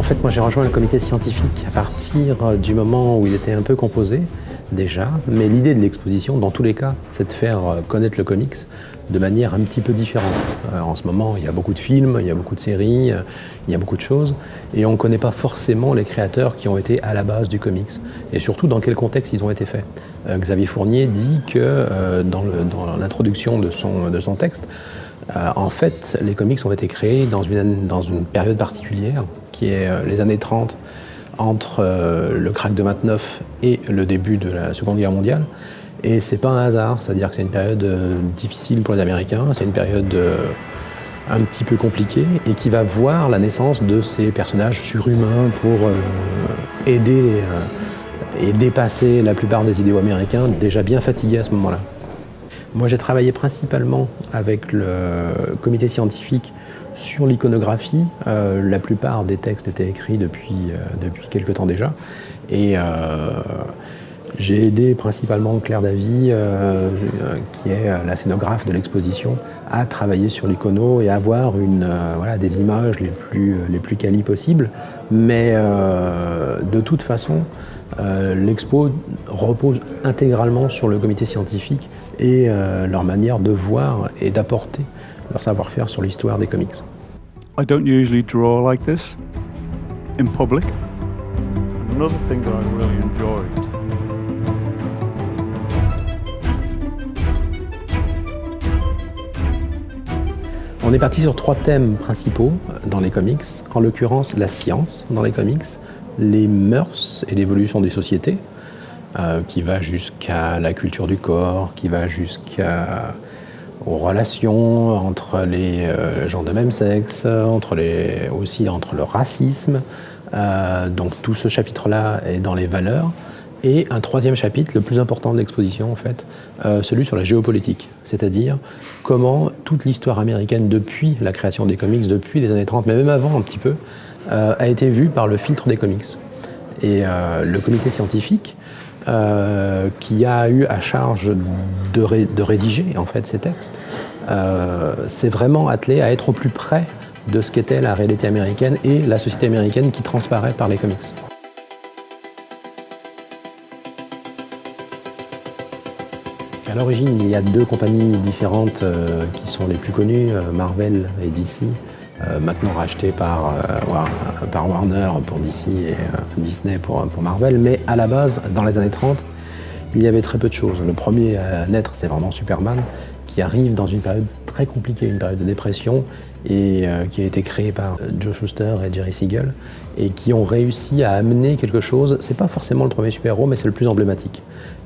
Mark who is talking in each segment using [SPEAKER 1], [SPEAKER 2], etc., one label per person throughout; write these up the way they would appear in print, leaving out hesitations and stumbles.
[SPEAKER 1] fait, moi j'ai rejoint le comité scientifique à partir du moment où il était un peu composé déjà, mais l'idée de l'exposition, dans tous les cas, c'est de faire connaître le comics de manière un petit peu différente. En ce moment, il y a beaucoup de films, il y a beaucoup de séries, il y a beaucoup de choses, et on ne connaît pas forcément les créateurs qui ont été à la base du comics, et surtout dans quel contexte ils ont été faits. Xavier Fournier dit que dans l'introduction de son texte, en fait, les comics ont été créés dans une période particulière, qui est les années 30, entre le krach de 29 et le début de la Seconde Guerre mondiale. Et c'est pas un hasard, c'est-à-dire que c'est une période difficile pour les Américains, c'est une période un petit peu compliquée, et qui va voir la naissance de ces personnages surhumains pour aider et dépasser la plupart des idéaux américains, déjà bien fatigués à ce moment-là. Moi, j'ai travaillé principalement avec le comité scientifique sur l'iconographie. La plupart des textes étaient écrits depuis quelque temps déjà. Et j'ai aidé principalement Claire Davy, qui est la scénographe de l'exposition, à travailler sur l'icono et à avoir des images les plus qualies possibles. Mais de toute façon, l'expo repose intégralement sur le comité scientifique et leur manière de voir et d'apporter leur savoir-faire sur l'histoire des comics.
[SPEAKER 2] I don't usually draw like this in public. Another thing that I really enjoyed.
[SPEAKER 1] On est parti sur 3 thèmes principaux dans les comics, en l'occurrence la science dans les comics, les mœurs et l'évolution des sociétés, qui va jusqu'à la culture du corps, qui va aux relations entre les gens de même sexe, aussi entre le racisme. Donc tout ce chapitre-là est dans les valeurs. Et un 3e chapitre, le plus important de l'exposition en fait, celui sur la géopolitique, c'est-à-dire comment toute l'histoire américaine depuis la création des comics, depuis les années 30, mais même avant un petit peu, a été vue par le filtre des comics. Et le comité scientifique, qui a eu à charge de rédiger en fait ces textes, s'est vraiment attelé à être au plus près de ce qu'était la réalité américaine et la société américaine qui transparaît par les comics. À l'origine, il y a 2 compagnies différentes qui sont les plus connues, Marvel et DC, maintenant rachetées par Warner pour DC et Disney pour Marvel, mais à la base, dans les années 30, il y avait très peu de choses. Le premier à naître, c'est vraiment Superman, qui arrive dans une période très compliquée, une période de dépression, et qui a été créé par Joe Shuster et Jerry Siegel, et qui ont réussi à amener quelque chose, c'est pas forcément le premier super-héros, mais c'est le plus emblématique.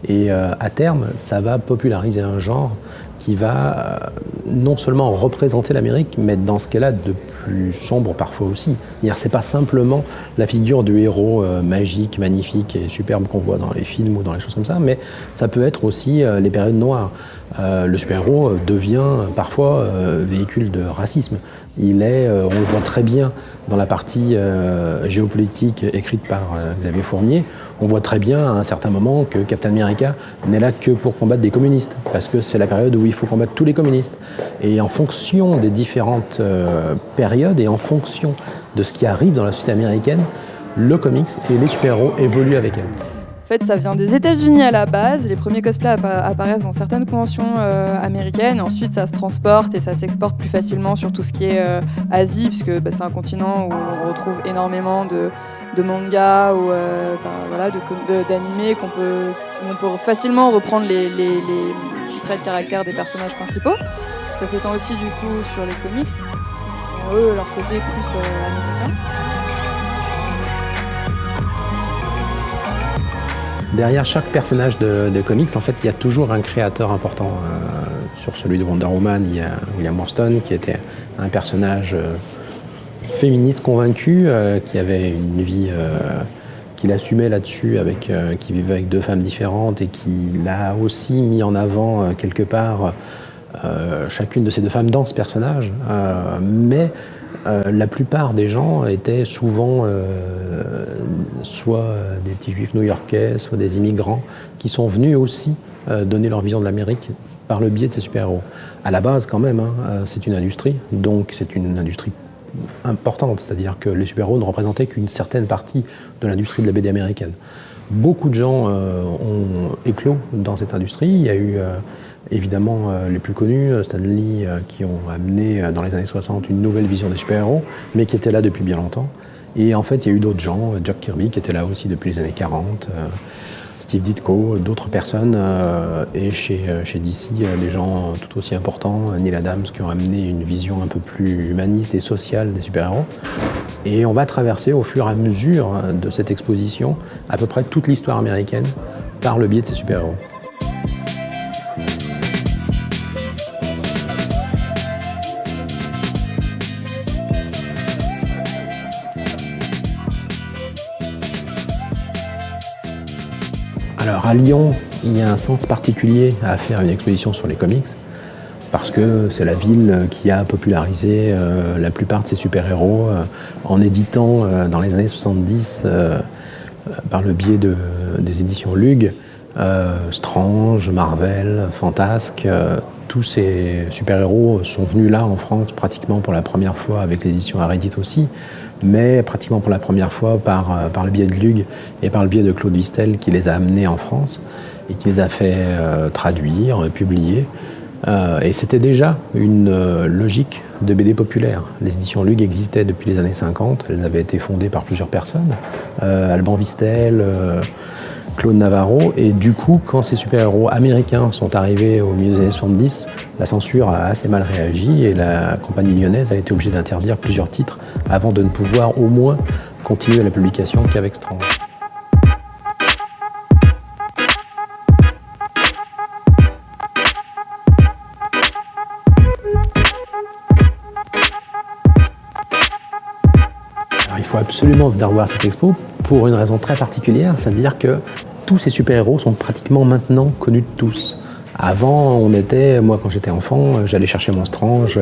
[SPEAKER 1] Et à terme, ça va populariser un genre qui va non seulement représenter l'Amérique, mais dans ce qu'elle a de plus sombre parfois aussi. C'est pas simplement la figure du héros magique, magnifique et superbe qu'on voit dans les films ou dans les choses comme ça, mais ça peut être aussi les périodes noires. Le super-héros devient parfois véhicule de racisme. On le voit très bien dans la partie géopolitique écrite par Xavier Fournier. On voit très bien à un certain moment que Captain America n'est là que pour combattre des communistes, parce que c'est la période où il faut combattre tous les communistes. Et en fonction des différentes périodes et en fonction de ce qui arrive dans la société américaine, le comics et les super-héros évoluent avec elle.
[SPEAKER 3] En fait, ça vient des États-Unis à la base. Les premiers cosplays apparaissent dans certaines conventions américaines. Ensuite, ça se transporte et ça s'exporte plus facilement sur tout ce qui est Asie, puisque c'est un continent où on retrouve énormément de mangas ou d'animés où on peut facilement reprendre les traits de caractère des personnages principaux. Ça s'étend aussi du coup sur les comics, qui ont eux leur côté plus américain.
[SPEAKER 1] Derrière chaque personnage de comics, en fait, il y a toujours un créateur important. Sur celui de Wonder Woman, il y a William Morston, qui était un personnage féministe convaincu, qui avait une vie qu'il assumait là-dessus, qui vivait avec 2 femmes différentes et qui l'a aussi mis en avant quelque part chacune de ces 2 femmes dans ce personnage. Mais la plupart des gens étaient souvent soit des petits juifs new-yorkais, soit des immigrants qui sont venus aussi donner leur vision de l'Amérique par le biais de ces super-héros. À la base, quand même, c'est une industrie, donc c'est une industrie importante, c'est-à-dire que les super-héros ne représentaient qu'une certaine partie de l'industrie de la BD américaine. Beaucoup de gens ont éclos dans cette industrie. Il y a eu évidemment les plus connus, Stan Lee, qui ont amené dans les années 60 une nouvelle vision des super-héros, mais qui étaient là depuis bien longtemps. Et en fait, il y a eu d'autres gens, Jack Kirby qui était là aussi depuis les années 40, Steve Ditko, d'autres personnes, et chez DC, des gens tout aussi importants, Neil Adams, qui ont amené une vision un peu plus humaniste et sociale des super-héros. Et on va traverser au fur et à mesure de cette exposition à peu près toute l'histoire américaine par le biais de ces super-héros. Alors à Lyon, il y a un sens particulier à faire une exposition sur les comics parce que c'est la ville qui a popularisé la plupart de ces super-héros en éditant dans les années 70 par le biais des éditions Lug, Strange, Marvel, Fantasque, tous ces super-héros sont venus là en France pratiquement pour la première fois avec l'édition Arédite aussi, mais pratiquement pour la première fois par le biais de Lug et par le biais de Claude Vistel qui les a amenés en France et qui les a fait traduire, publier. Et c'était déjà une logique de BD populaire. Les éditions Lug existaient depuis les années 50, elles avaient été fondées par plusieurs personnes, Alban Vistel, Claude Navarro, et du coup, quand ces super-héros américains sont arrivés au milieu des années 70, la censure a assez mal réagi et la compagnie lyonnaise a été obligée d'interdire plusieurs titres avant de ne pouvoir au moins continuer la publication qu'avec Strange. Alors, il faut absolument venir voir cette expo pour une raison très particulière, c'est-à-dire que tous ces super-héros sont pratiquement maintenant connus de tous. Avant, moi quand j'étais enfant, j'allais chercher mon Strange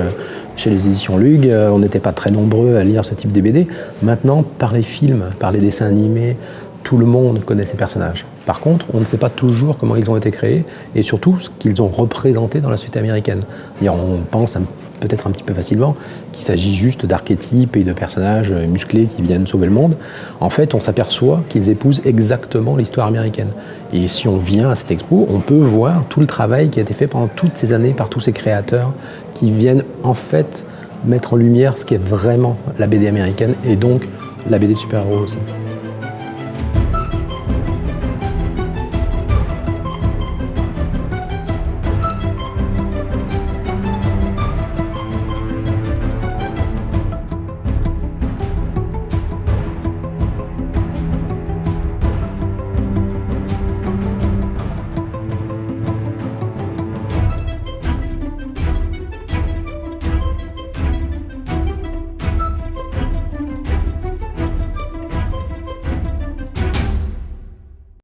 [SPEAKER 1] chez les éditions Lug, on n'était pas très nombreux à lire ce type de BD. Maintenant, par les films, par les dessins animés, tout le monde connaît ces personnages. Par contre, on ne sait pas toujours comment ils ont été créés et surtout ce qu'ils ont représenté dans la société américaine. On pense peut-être un petit peu facilement qu'il s'agit juste d'archétypes et de personnages musclés qui viennent sauver le monde. En fait, on s'aperçoit qu'ils épousent exactement l'histoire américaine. Et si on vient à cette expo, on peut voir tout le travail qui a été fait pendant toutes ces années par tous ces créateurs qui viennent en fait mettre en lumière ce qu'est vraiment la BD américaine et donc la BD de super-héros aussi.